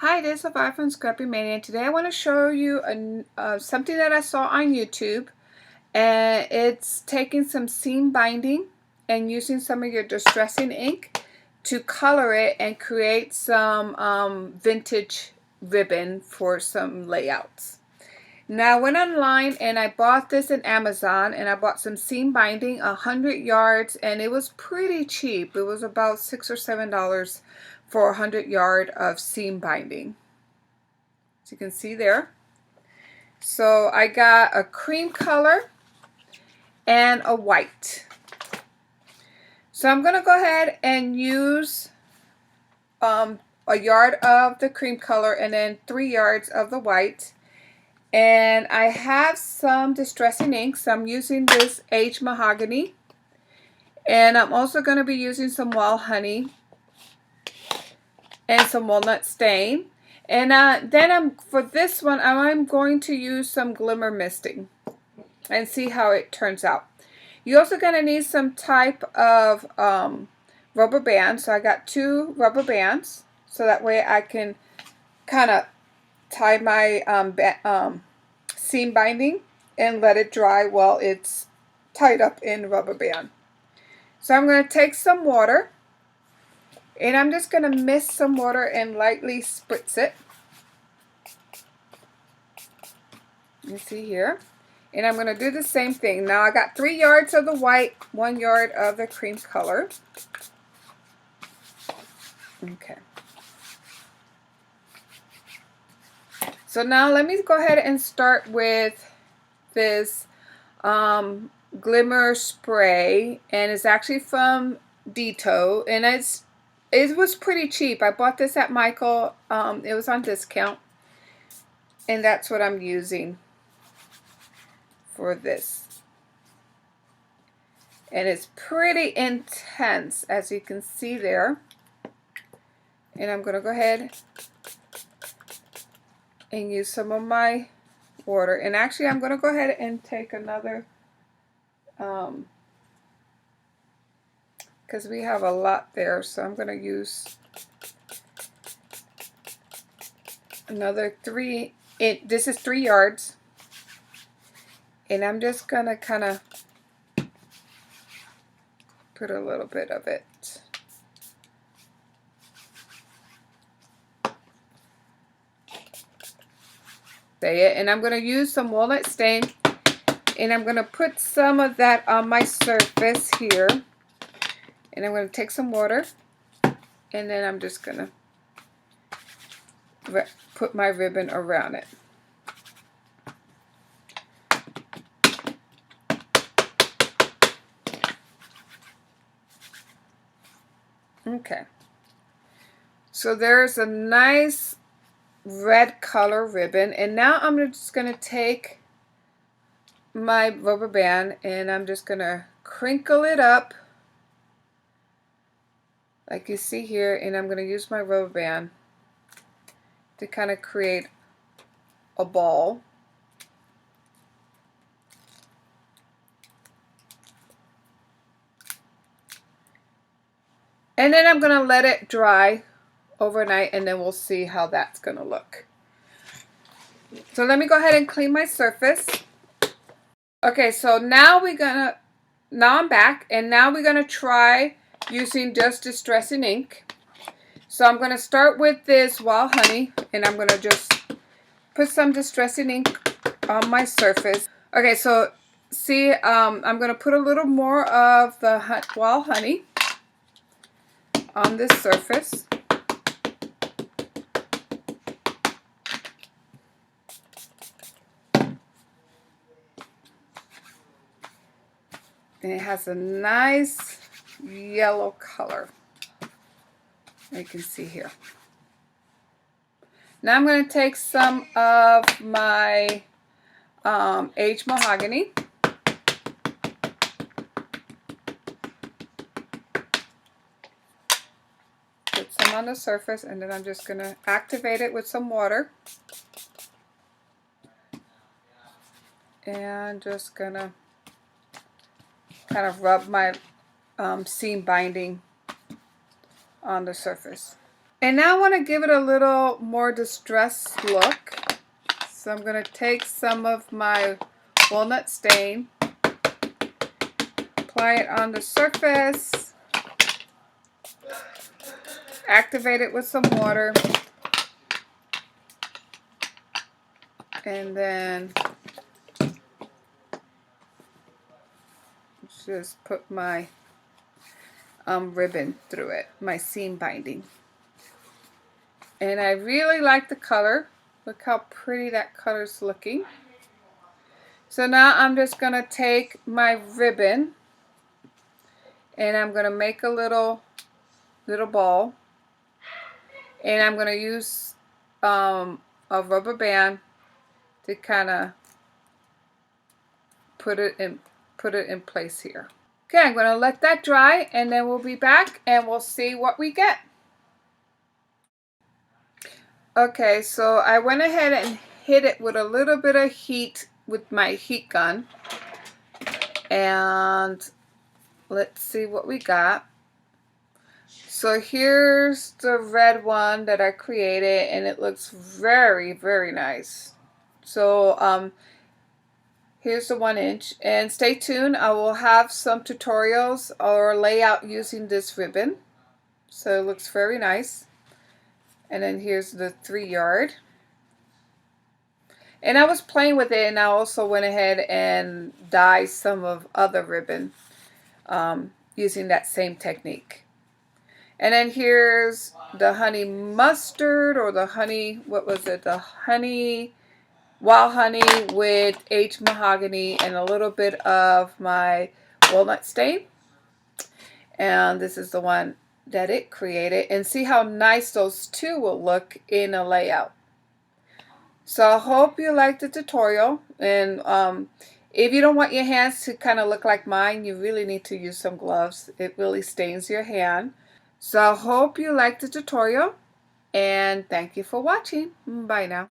Hi, this is Vi from Scrappy Mania, and today I want to show you something that I saw on YouTube, and it's taking some seam binding and using some of your distressing ink to color it and create some vintage ribbon for some layouts. Now I went online and I bought this in Amazon, and I bought some seam binding, 100 yards, and it was pretty cheap. It was about $6 or $7 for 100 yard of seam binding. As you can see there. So I got a cream color and a white. So I'm going to go ahead and use a yard of the cream color and then 3 yards of the white. And I have some distressing ink, so I'm using this aged mahogany. And I'm also going to be using some wild honey and some walnut stain. And then for this one, I'm going to use some glimmer misting and see how it turns out. You're also going to need some type of rubber band. So I got 2 rubber bands, so that way I can kind of tie my seam binding and let it dry while it's tied up in rubber band. So I'm going to take some water, and I'm just going to mist some water and lightly spritz it. You see here. And I'm going to do the same thing. Now I got 3 yards of the white, 1 yard of the cream color. Okay. So now let me go ahead and start with this Glimmer Spray, and it's actually from Dito, and it was pretty cheap. I bought this at Michael. It was on discount, and that's what I'm using for this. And it's pretty intense, as you can see there. And I'm going to go ahead and use some of my water. And actually I'm going to go ahead and take another, because we have a lot there, so I'm going to use another 3. This is 3 yards. And I'm just going to kind of put a little bit of it. And I'm going to use some walnut stain, and I'm going to put some of that on my surface here. And I'm going to take some water, and then I'm just going to put my ribbon around it. Okay, so there's a nice red color ribbon, and now I'm just going to take my rubber band and I'm just going to crinkle it up like you see here, and I'm going to use my rubber band to kind of create a ball. And then I'm going to let it dry overnight, and then we'll see how that's going to look. So let me go ahead and clean my surface. Okay, so now I'm back, and now we're going to try using just distressing ink. So I'm going to start with this wild honey, and I'm going to just put some distressing ink on my surface. Okay, so see, I'm going to put a little more of the wild honey on this surface. And it has a nice yellow color, you can see here. Now I'm going to take some of my aged mahogany. Put some on the surface, and then I'm just going to activate it with some water. And just going to kind of rub my seam binding on the surface. And now I want to give it a little more distressed look. So I'm going to take some of my Walnut Stain, apply it on the surface, activate it with some water, and then just put my ribbon through it, my seam binding. And I really like the color. Look how pretty that color's looking. So now I'm just going to take my ribbon and I'm going to make a little ball. And I'm going to use a rubber band to kind of put it in place here. Okay, I'm going to let that dry and then we'll be back and we'll see what we get. Okay, so I went ahead and hit it with a little bit of heat with my heat gun. And let's see what we got. So here's the red one that I created and it looks very, very nice. So here's the 1 inch, and stay tuned. I will have some tutorials or layout using this ribbon. So it looks very nice. And then here's the 3 yard. And I was playing with it, and I also went ahead and dyed some of other ribbon using that same technique. And then here's the honey mustard, or the honey, what was it? The honey, wild honey with aged mahogany and a little bit of my walnut stain. And this is the one that it created. And see how nice those two will look in a layout. So I hope you liked the tutorial. And if you don't want your hands to kind of look like mine, you really need to use some gloves. It really stains your hand. So I hope you liked the tutorial. And thank you for watching. Bye now.